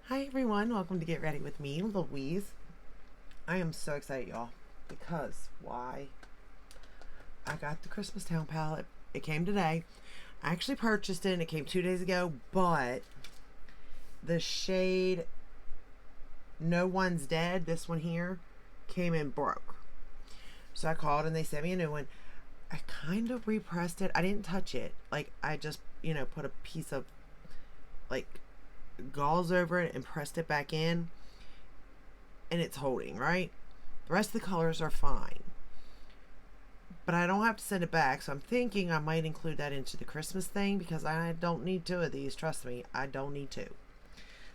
Hi everyone, welcome to Get Ready with me, Louise. I am so excited, y'all, because why? I got the Christmas Town palette. It came today. I actually purchased it and it came 2 days ago, but the shade No One's Dead, this one here, came in broke. So I called and they sent me a new one. I kind of repressed it. I didn't touch it. Like, I just, put a piece of, like, gauze over it and pressed it back in, and it's holding, right? The rest of the colors are fine. But I don't have to send it back, so I'm thinking I might include that into the Christmas thing because I don't need two of these. Trust me, I don't need two.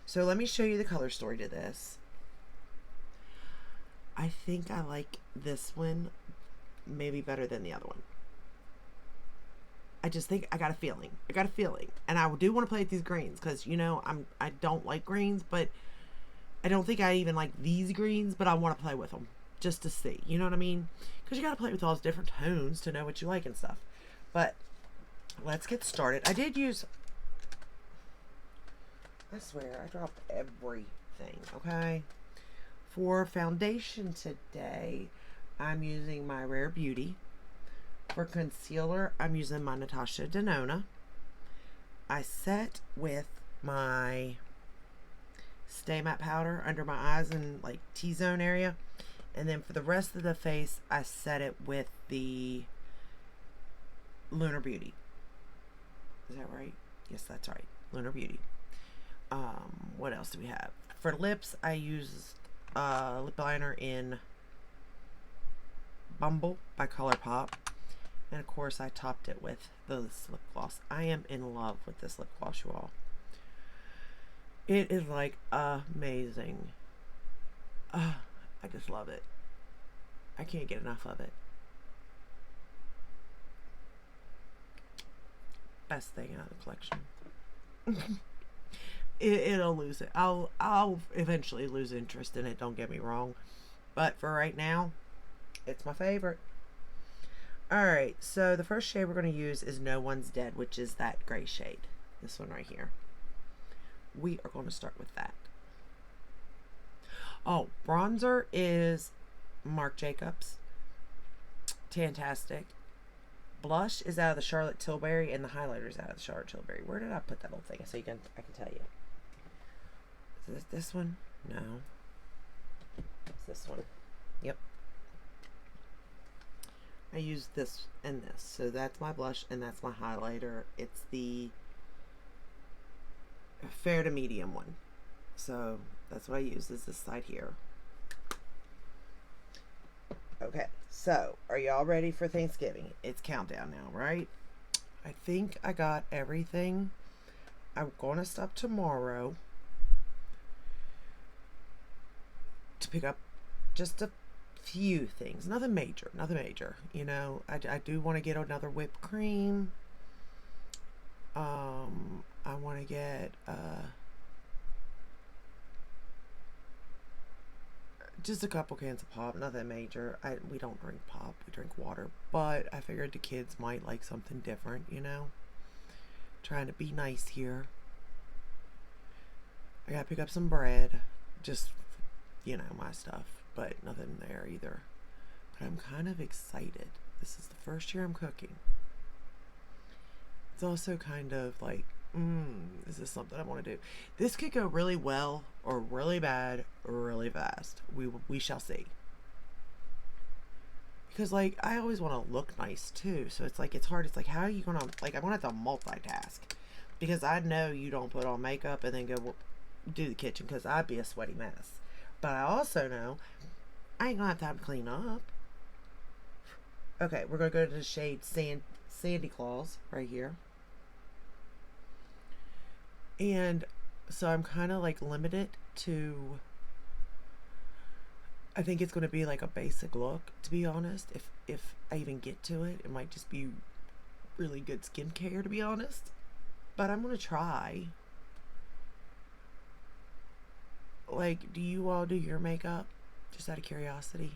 So let me show you the color story to this. I think I like this one maybe better than the other one. I just think I got a feeling. And I do want to play with these greens because I don't like greens, but I don't think I even like these greens, but I want to play with them just to see. You know what I mean? Because you got to play with all those different tones to know what you like and stuff. But let's get started. I swear, I dropped everything, okay? For foundation today, I'm using my Rare Beauty. For concealer, I'm using my Natasha Denona. I set with my Stay Matte powder under my eyes and like T-zone area. And then for the rest of the face, I set it with the Lunar Beauty. Is that right? Yes, that's right. Lunar Beauty. What else do we have? For lips, I used lip liner in Bumble by ColourPop. And of course, I topped it with this lip gloss. I am in love with this lip gloss, you all. It is like amazing. I just love it. I can't get enough of it. Best thing out of the collection. It'll lose it. I'll eventually lose interest in it. Don't get me wrong, but for right now, it's my favorite. All right. So the first shade we're going to use is No One's Dead, which is that gray shade. This one right here. We are going to start with that. Oh, bronzer is Marc Jacobs. Fantastic. Blush is out of the Charlotte Tilbury, and the highlighter is out of the Charlotte Tilbury. Where did I put that little thing? So I can tell you. Is this one? No. It's this one. Yep. I use this and this. So that's my blush and that's my highlighter. It's the fair to medium one. So that's what I use, is this side here. Okay, so are y'all ready for Thanksgiving? It's countdown now, right? I think I got everything. I'm going to stop tomorrow to pick up just a few things. Nothing major. I do want to get another whipped cream. I want to get just a couple cans of pop, nothing major. We don't drink pop, we drink water. But I figured the kids might like something different, Trying to be nice here. I gotta pick up some bread, just my stuff, but nothing there either. But I'm kind of excited. This is the first year I'm cooking. It's also kind of like, is this something I want to do? This could go really well or really bad or really fast. We shall see. Because like I always want to look nice too, so it's like it's hard. It's like, how are you gonna, like, I'm gonna have to multitask because I know you don't put on makeup and then go do the kitchen because I'd be a sweaty mess. But I also know I ain't gonna have time to clean up. Okay, we're gonna go to the shade Sandy Claus right here. And so I'm kind of like limited to, I think it's going to be like a basic look, to be honest. If I even get to it, it might just be really good skincare, to be honest. But I'm going to try. Like, do you all do your makeup? Just out of curiosity.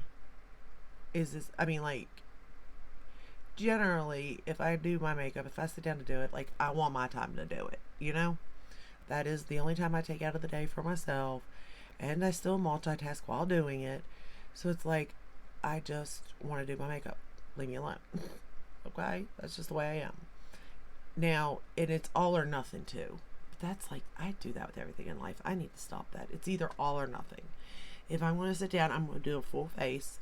Is this, I mean, like, generally, if I do my makeup, if I sit down to do it, like, I want my time to do it, That is the only time I take out of the day for myself. And I still multitask while doing it. So it's like, I just want to do my makeup. Leave me alone. Okay? That's just the way I am. Now, and it's all or nothing too. But that's like, I do that with everything in life. I need to stop that. It's either all or nothing. If I want to sit down, I'm going to do a full face.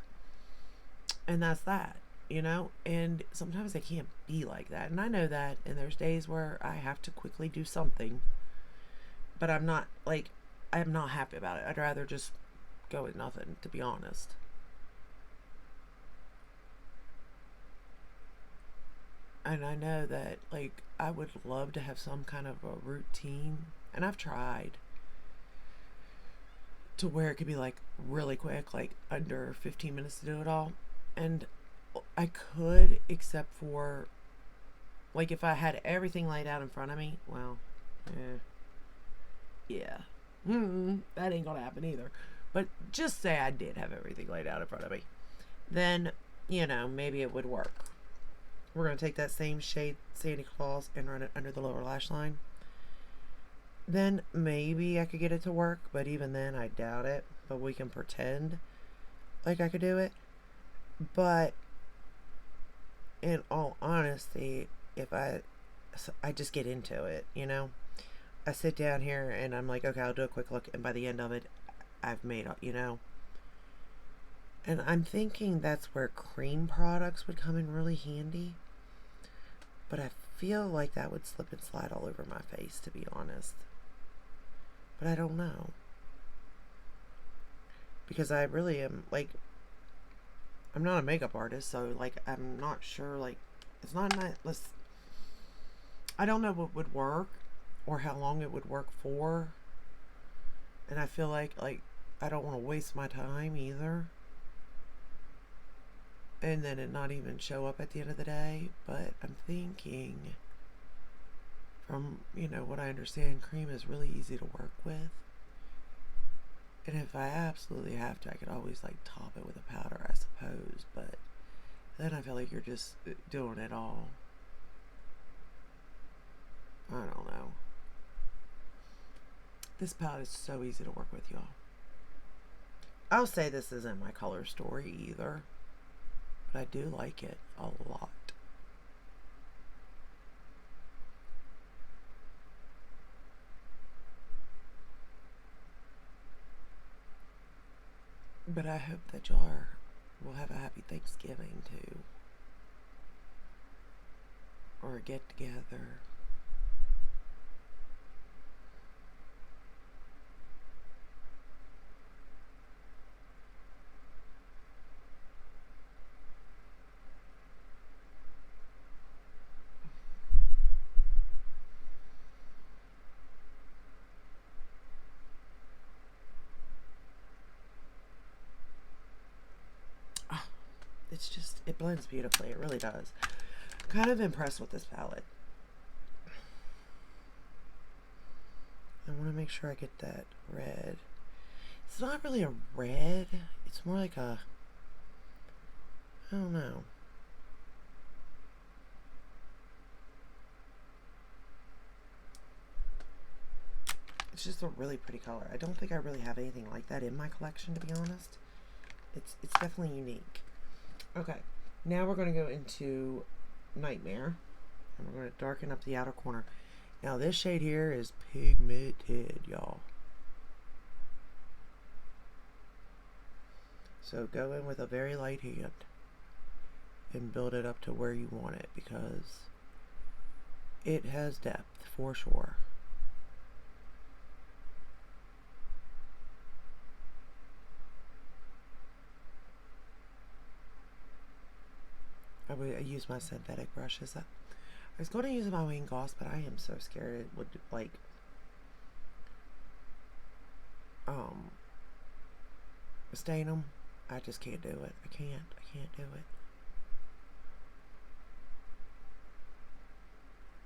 And that's that, you know? And sometimes I can't be like that. And I know that. And there's days where I have to quickly do something. But I'm not, like, I'm not happy about it. I'd rather just go with nothing, to be honest. And I know that, like, I would love to have some kind of a routine. And I've tried to where it could be like really quick, like under 15 minutes to do it all. And I could, except for like if I had everything laid out in front of me, well, yeah, that ain't gonna happen either. But just say I did have everything laid out in front of me, then maybe it would work. We're gonna take that same shade Sandy Claus and run it under the lower lash line. Then maybe I could get it to work, but even then I doubt it. But we can pretend like I could do it. But in all honesty, if I just get into it, I sit down here and I'm like, okay, I'll do a quick look, and by the end of it, I've made up, And I'm thinking that's where cream products would come in really handy. But I feel like that would slip and slide all over my face, to be honest. But I don't know. Because I really am, like, I'm not a makeup artist, so, like, I'm not sure, like, it's not nice. I don't know what would work or how long it would work for. And I feel like I don't want to waste my time either. And then it not even show up at the end of the day. But I'm thinking, from, what I understand, cream is really easy to work with. And if I absolutely have to, I could always, like, top it with a powder, I suppose. But then I feel like you're just doing it all. I don't know. This palette is so easy to work with, y'all. I'll say this isn't my color story either. But I do like it a lot. But I hope that y'all will have a happy Thanksgiving too. Or a get together. It blends beautifully. It really does. Kind of impressed with this palette. I want to make sure I get that red. It's not really a red. It's more like a, I don't know. It's just a really pretty color. I don't think I really have anything like that in my collection, to be honest. It's definitely unique. Okay, now we're going to go into Nightmare, and we're going to darken up the outer corner. Now this shade here is pigmented, y'all. So go in with a very light hand and build it up to where you want it, because it has depth for sure. I use my synthetic brushes. I was going to use my wing gloss, but I am so scared it would, like, stain them. I just can't do it. I can't do it.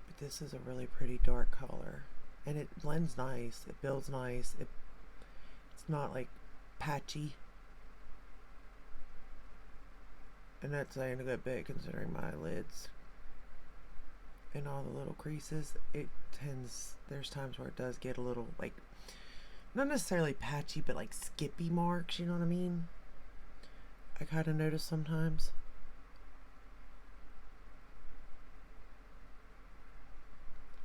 But this is a really pretty dark color, and it blends nice. It builds nice. It's not like patchy. And that's saying a good bit considering my lids in all the little creases, it tends, there's times where it does get a little, like, not necessarily patchy, but like skippy marks, you know what I mean? I kind of notice sometimes.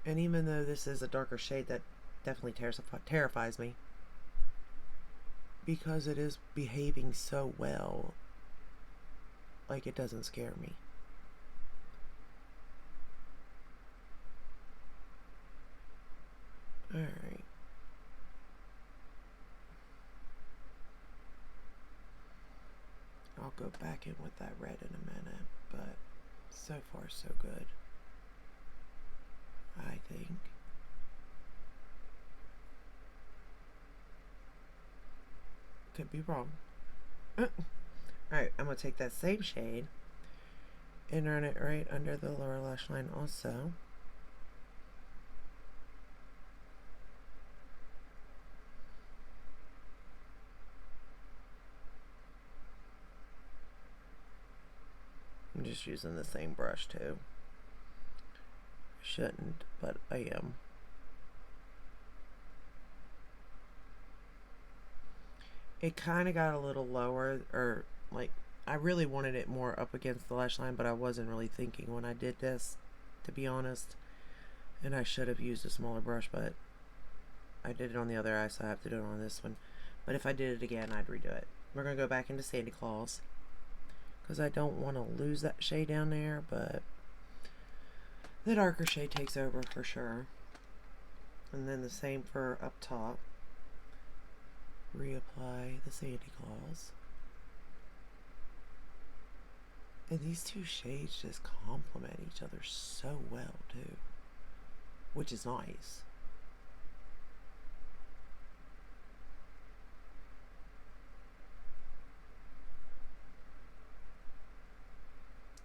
And even though this is a darker shade, that definitely terrifies me. Because it is behaving so well, like it doesn't scare me. Alright. I'll go back in with that red in a minute, but so far so good, I think. Could be wrong. Alright, I'm going to take that same shade and run it right under the lower lash line also. I'm just using the same brush too. Shouldn't, but I am. It kind of got a little lower, or like, I really wanted it more up against the lash line, but I wasn't really thinking when I did this, to be honest. And I should have used a smaller brush, but I did it on the other eye, so I have to do it on this one. But if I did it again, I'd redo it. We're going to go back into Sandy Claus, because I don't want to lose that shade down there, but the darker shade takes over for sure. And then the same for up top. Reapply the Sandy Claus. And these two shades just complement each other so well too, which is nice.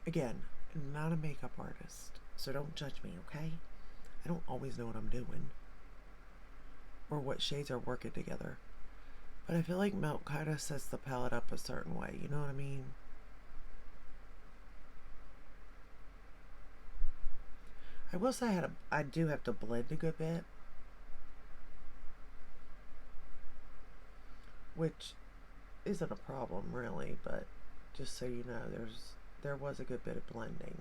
Again, I'm not a makeup artist, so don't judge me, okay? I don't always know what I'm doing or what shades are working together. But I feel like Melt kind of sets the palette up a certain way, you know what I mean? I will say I do have to blend a good bit, which isn't a problem really, but just so you know, there was a good bit of blending.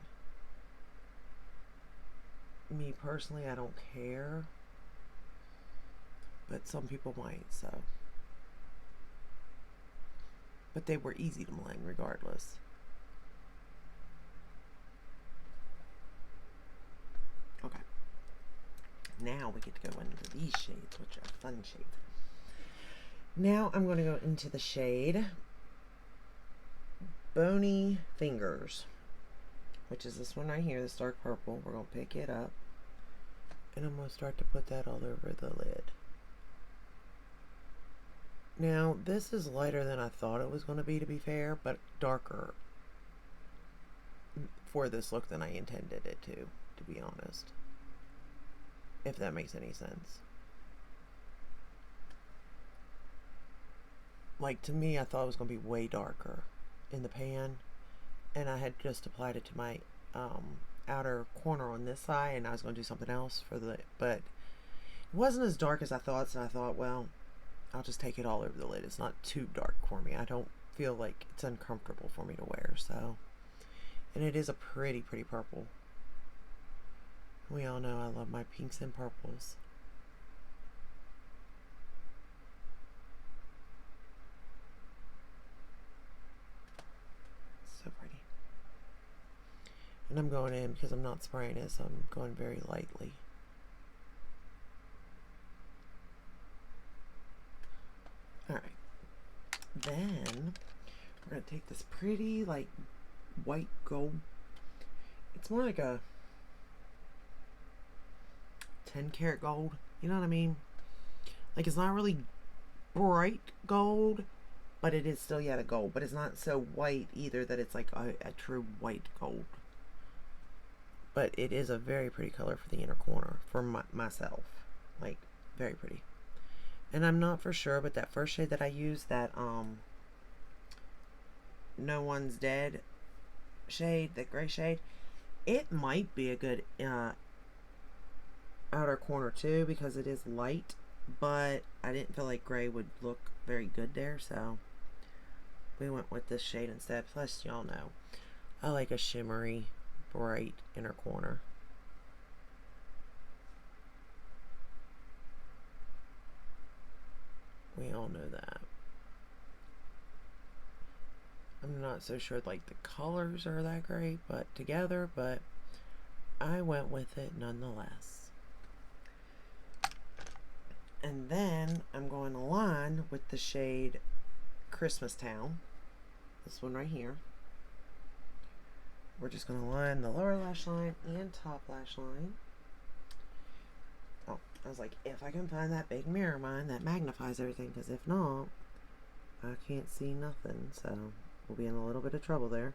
Me personally, I don't care, but some people might, so. But they were easy to blend regardless. Okay. Now we get to go into these shades, which are fun shades. Now I'm going to go into the shade Bony Fingers, which is this one right here, this dark purple. We're going to pick it up, and I'm going to start to put that all over the lid. Now, this is lighter than I thought it was going to be fair, but darker for this look than I intended it to be honest. If that makes any sense. Like, to me, I thought it was going to be way darker in the pan, and I had just applied it to my outer corner on this side, and I was going to do something else but it wasn't as dark as I thought, so I thought, well, I'll just take it all over the lid. It's not too dark for me. I don't feel like it's uncomfortable for me to wear, so. And it is a pretty purple. We all know I love my pinks and purples. So pretty. And I'm going in because I'm not spraying it, so I'm going very lightly. Alright, then we're going to take this pretty, like, white gold. It's more like a 10 karat gold, you know what I mean? Like, it's not really bright gold, but it is still yet a gold, but it's not so white either that it's like a true white gold. But it is a very pretty color for the inner corner, for myself. Like, very pretty. And I'm not for sure, but that first shade that I used, that No One's Dead shade, that gray shade, It might be a good outer corner too because it is light, but I didn't feel like gray would look very good there, so we went with this shade instead. Plus, y'all know I like a shimmery, bright inner corner. We all know that. I'm not so sure like the colors are that great, but together, but I went with it nonetheless. And then I'm going to line with the shade Christmas Town. This one right here. We're just going to line the lower lash line and top lash line. Oh, I was like, if I can find that big mirror of mine that magnifies everything, because if not, I can't see nothing. So we'll be in a little bit of trouble there.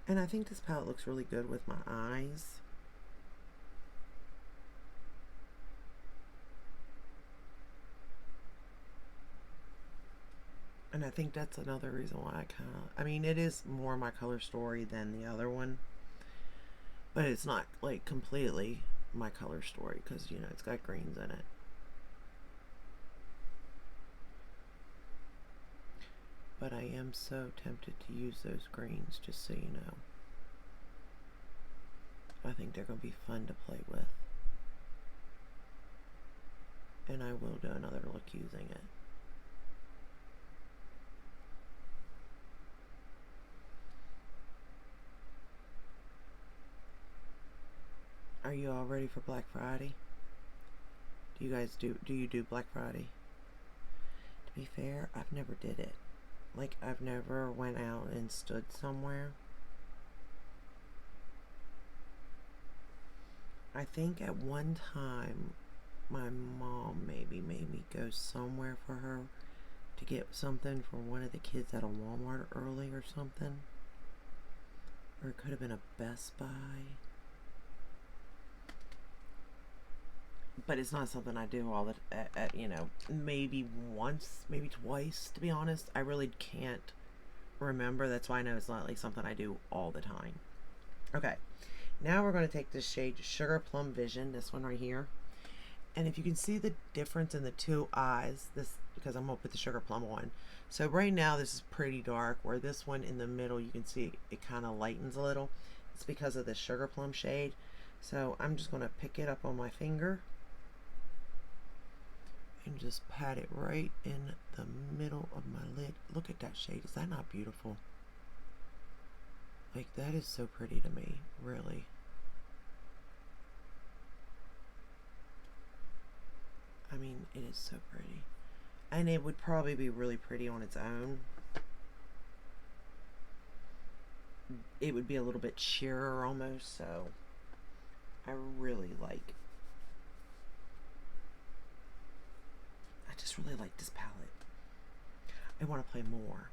And I think this palette looks really good with my eyes. And I think that's another reason why I mean, it is more my color story than the other one. But it's not like completely my color story because, you know, it's got greens in it. But I am so tempted to use those greens, just so you know. I think they're going to be fun to play with. And I will do another look using it. Are you all ready for Black Friday? Do you do Black Friday? To be fair, I've never did it. Like, I've never went out and stood somewhere. I think at one time my mom maybe made me go somewhere for her to get something for one of the kids at a Walmart early or something. Or it could have been a Best Buy. But it's not something I do all the you know, maybe once, maybe twice, to be honest. I really can't remember. That's why I know it's not like something I do all the time. Okay, now we're going to take this shade Sugar Plum Vision, this one right here. And if you can see the difference in the two eyes, this, because I'm going to put the Sugar Plum on. So right now this is pretty dark, where this one in the middle, you can see it kind of lightens a little. It's because of the Sugar Plum shade. So I'm just going to pick it up on my finger and just pat it right in the middle of my lid. Look at that shade. Is that not beautiful? Like, that is so pretty to me, really. I mean, it is so pretty. And it would probably be really pretty on its own. It would be a little bit sheerer almost, so I really like, I just really like this palette. I want to play more.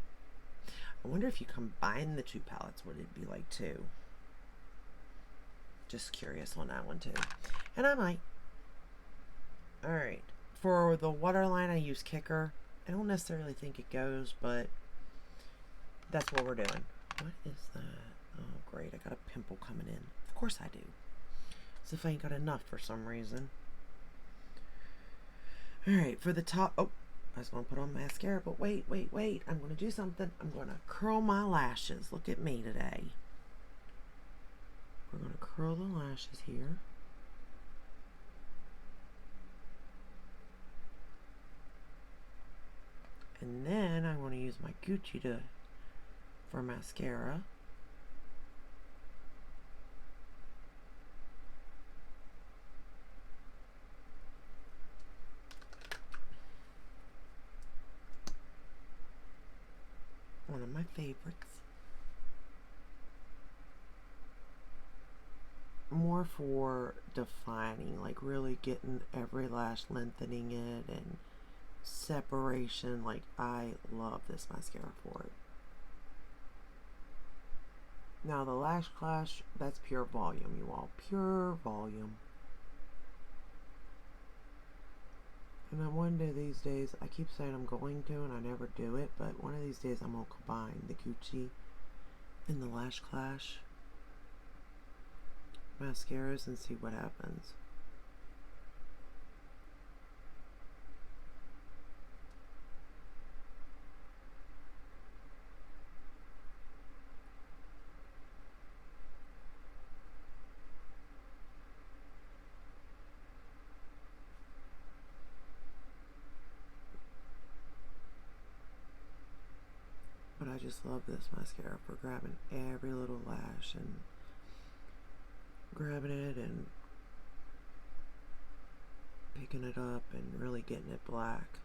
I wonder if you combine the two palettes, what it'd be like too. Just curious on that one too. And I might. Alright. For the waterline, I use Kicker. I don't necessarily think it goes, but that's what we're doing. What is that? Oh, great. I got a pimple coming in. Of course I do. As if I ain't got enough for some reason. Alright, for the top... Oh, I was going to put on mascara, but wait. I'm going to do something. I'm going to curl my lashes. Look at me today. We're going to curl the lashes here. And then I'm going to use my Gucci for mascara. One of my favorites. More for defining, like really getting every lash, lengthening it, and separation. Like, I love this mascara for it. Now the Lash Clash, that's pure volume, you all. Pure volume. And then one day these days, I keep saying I'm going to, and I never do it, but one of these days I'm going to combine the Gucci and the Lash Clash mascaras and see what happens. But I just love this mascara for grabbing every little lash and grabbing it and picking it up and really getting it black.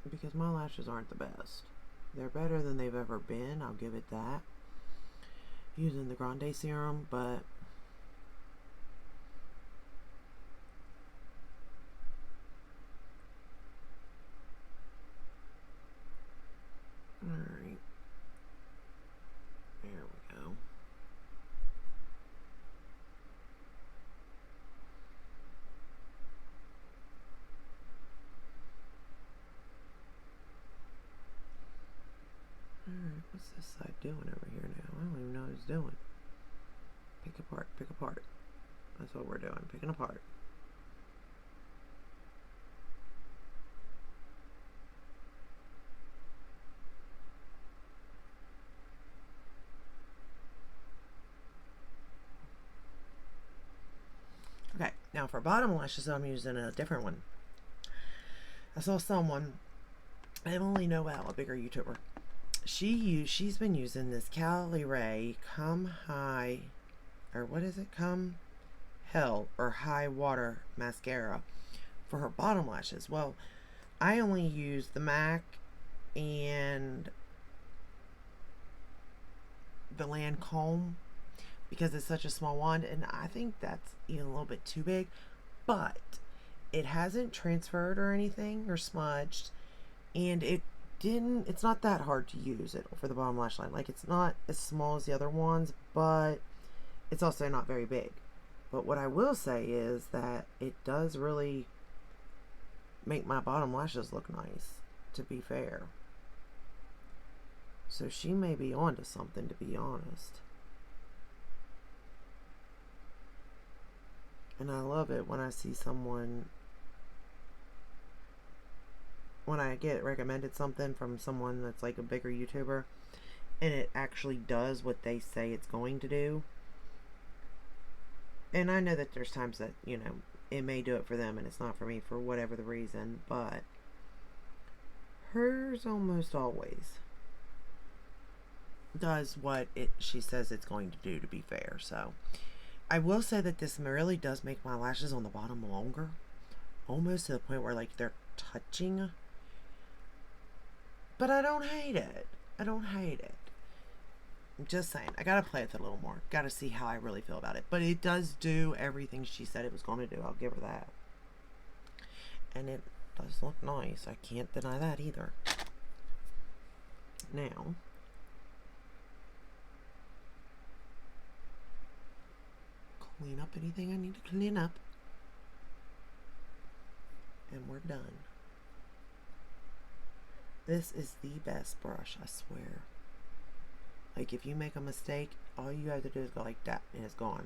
Because my lashes aren't the best. They're better than they've ever been, I'll give it that. Using the Grande serum, but alright. There we go. Alright, what's this side doing over here now? I don't even know what it's doing. Pick apart, pick apart. That's what we're doing, picking apart. Okay, now for bottom lashes, I'm using a different one. I saw someone, Emily Noel, a bigger YouTuber. She's been using this Cali Ray Come High, or what is it? Come Hell or High Water mascara for her bottom lashes. Well, I only use the MAC and the Lancome because it's such a small wand, and I think that's even a little bit too big, but it hasn't transferred or anything or smudged, and it's not that hard to use it for the bottom lash line. Like, it's not as small as the other ones, but it's also not very big. But what I will say is that it does really make my bottom lashes look nice, to be fair. So she may be onto something, to be honest. And I love it when I see someone, when I get recommended something from someone that's like a bigger YouTuber and it actually does what they say it's going to do. And I know that there's times that, you know, it may do it for them and it's not for me for whatever the reason, but hers almost always does what she says it's going to do, to be fair. So I will say that this really does make my lashes on the bottom longer, almost to the point where like they're touching. But I don't hate it. I don't hate it. I'm just saying, I gotta play with it a little more. Gotta see how I really feel about it. But it does do everything she said it was going to do. I'll give her that. And it does look nice. I can't deny that either. Now, clean up anything I need to clean up. And we're done. This is the best brush, I swear. Like, if you make a mistake, all you have to do is go like that, and it's gone.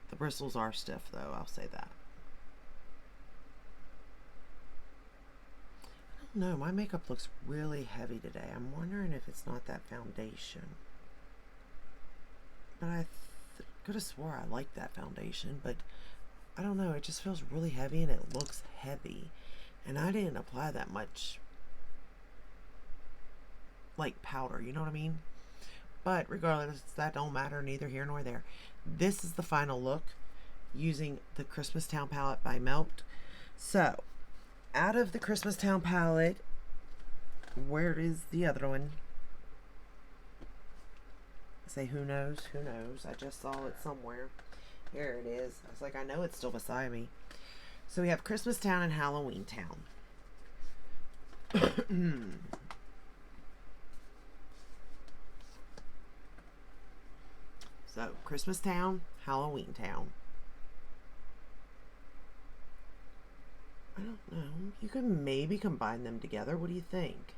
The bristles are stiff, though, I'll say that. I don't know, my makeup looks really heavy today. I'm wondering if it's not that foundation. But I could have swore I liked that foundation, but I don't know, it just feels really heavy, and it looks heavy. And I didn't apply that much like powder, you know what I mean? But regardless, that don't matter, neither here nor there. This is the final look using the Christmastown palette by Melt. So, out of the Christmastown palette, where is the other one? I say, who knows? Who knows? I just saw it somewhere. Here it is. I was like, I know it's still beside me. So we have Christmastown and Halloween Town. So, Christmastown, Halloween Town. don't know. You could maybe combine them together. What do you think?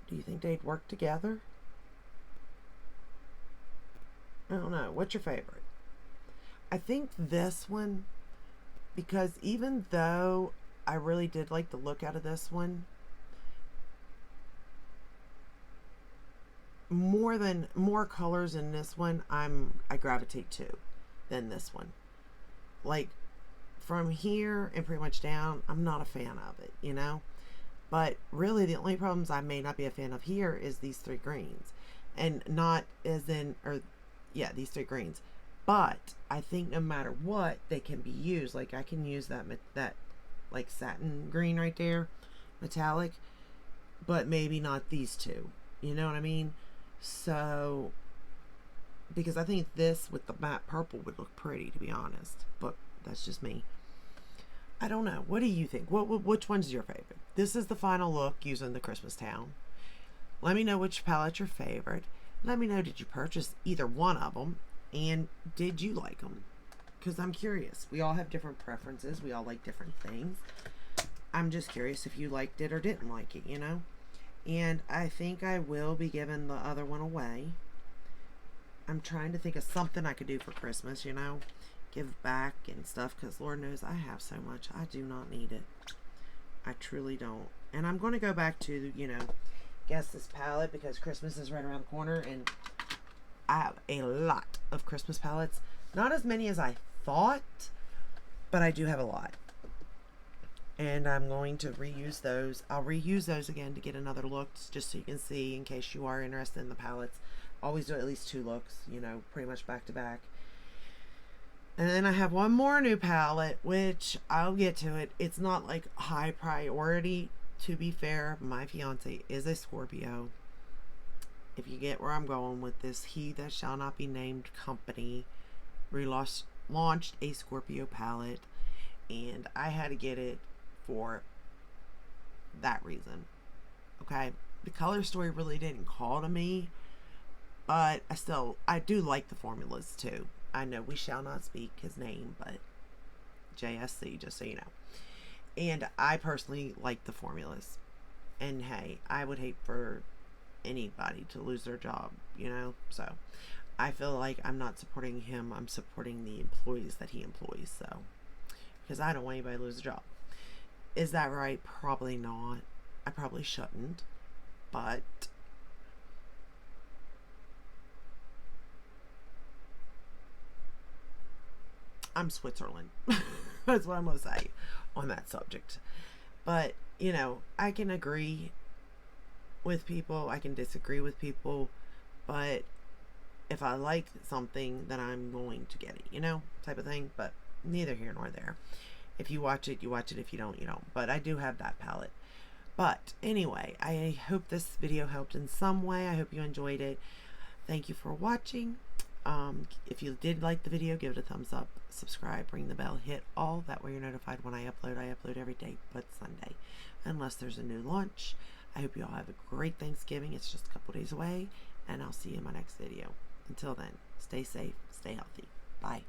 Do you think they'd work together? I don't know. What's your favorite? I think this one, because even though I really did like the look out of this one, more colors in this one I gravitate to than this one. Like from here and pretty much down, I'm not a fan of it, you know? But really the only problems I may not be a fan of here is these three greens. And not as in, or yeah, these three greens. But I think no matter what, they can be used. Like I can use that like satin green right there, metallic, but maybe not these two. You know what I mean? So, because I think this with the matte purple would look pretty, to be honest. But that's just me. I don't know. What do you think? Which one's your favorite? This is the final look using the Christmas Town. Let me know which palette's your favorite. Let me know, did you purchase either one of them? And did you like them? Because I'm curious. We all have different preferences. We all like different things. I'm just curious if you liked it or didn't like it, you know? And I think I will be giving the other one away. I'm trying to think of something I could do for Christmas, you know? Give back and stuff, because Lord knows I have so much. I do not need it. I truly don't. And I'm going to go back to, you know, guess this palette, because Christmas is right around the corner, and I have a lot of Christmas palettes. Not as many as I thought, but I do have a lot. And I'm going to reuse those. I'll reuse those again to get another look, just so you can see, in case you are interested in the palettes. Always do at least 2 looks, you know, pretty much back to back. And then I have one more new palette, which I'll get to it. It's not like high priority. To be fair, my fiance is a Scorpio. If you get where I'm going with this, He That Shall Not Be Named company launched a Scorpio palette, and I had to get it for that reason. Okay, the color story really didn't call to me, but I do like the formulas too. I know we shall not speak his name, but JSC, just so you know. And I personally like the formulas. And hey, I would hate for anybody to lose their job, you know? So I feel like I'm not supporting him. I'm supporting the employees that he employs. So, because I don't want anybody to lose a job. Is that right? Probably not. I probably shouldn't. But I'm Switzerland. That's what I'm going to say on that subject. But, you know, I can agree with people. I can disagree with people. But if I like something, then I'm going to get it, you know, type of thing. But neither here nor there. If you watch it, you watch it. If you don't, you don't. But I do have that palette. But anyway, I hope this video helped in some way. I hope you enjoyed it. Thank you for watching. If you did like the video, give it a thumbs up, subscribe, ring the bell, hit all. That way you're notified when I upload. I upload every day but Sunday, unless there's a new launch. I hope you all have a great Thanksgiving. It's just a couple days away, and I'll see you in my next video. Until then, stay safe, stay healthy. Bye.